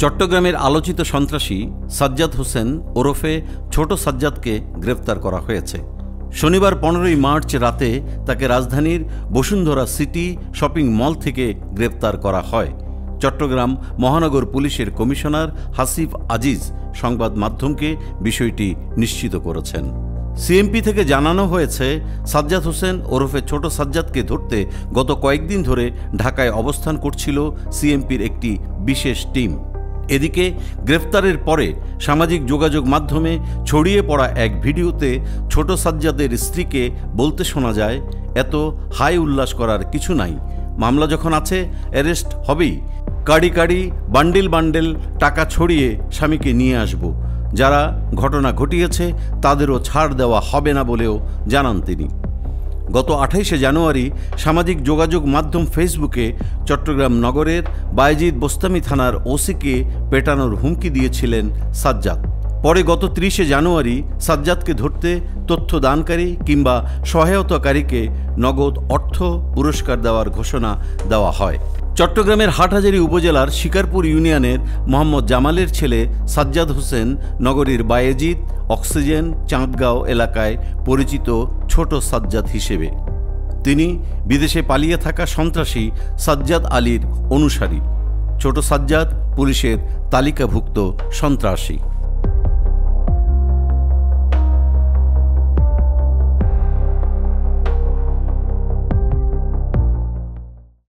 চট্টগ্রামের আলোচিত সন্ত্রাসী সাজ্জাদ হোসেন ওরফে ছোট সাজ্জাদকে গ্রেফতার করা হয়েছে। শনিবার 15ই মার্চ রাতে তাকে রাজধানীর বসুন্ধরা সিটি শপিং মল থেকে গ্রেফতার করা হয়। চট্টগ্রাম মহানগর পুলিশের কমিশনার হাসিফ আজিজ সংবাদ মাধ্যমকে বিষয়টি নিশ্চিত করেছেন। সিএমপি থেকে জানানো হয়েছে, সাজ্জাদ হোসেন ওরফে ছোট সাজ্জাদকে ধরতে গত কয়েকদিন ধরে ঢাকায় অবস্থান করছিল সিএমপির একটি বিশেষ টিম। এদিকে গ্রেফতারের পরে সামাজিক যোগাযোগ মাধ্যমে ছড়িয়ে পড়া এক ভিডিওতে ছোট সাজ্জাদের স্ত্রীকে বলতে শোনা যায়, এত হাই উল্লাস করার কিছু নাই, মামলা যখন আছে অ্যারেস্ট হবেই, কাড়ি কাড়ি বান্ডেল বান্ডেল টাকা ছড়িয়ে স্বামীকে নিয়ে আসব, যারা ঘটনা ঘটিয়েছে তাদেরও ছাড় দেওয়া হবে না বলেও জানান তিনি। গত 28শে জানুয়ারি সামাজিক যোগাযোগ মাধ্যম ফেসবুকে চট্টগ্রাম নগরের বায়েজিদ বোস্তামি থানার ওসিকে পেটানোর হুমকি দিয়েছিলেন সাজ্জাদ। পরে গত 30শে জানুয়ারি সাজ্জাদকে ধরতে তথ্য দানকারী কিংবা সহায়তাকারীকে নগদ অর্থ পুরস্কার দেওয়ার ঘোষণা দেওয়া হয়। চট্টগ্রামের হাটহাজারী উপজেলার শিকারপুর ইউনিয়নের মোহাম্মদ জামালের ছেলে সাজ্জাদ হোসেন নগরীর বায়েজিদ, অক্সিজেন, চাঁদগাঁও এলাকায় পরিচিত ছোট সাজ্জাদ হিসেবে। তিনি বিদেশে পালিয়ে থাকা সন্ত্রাসী সাজ্জাদ আলীর অনুসারী। ছোট সাজ্জাদ পুলিশের তালিকাভুক্ত সন্ত্রাসী।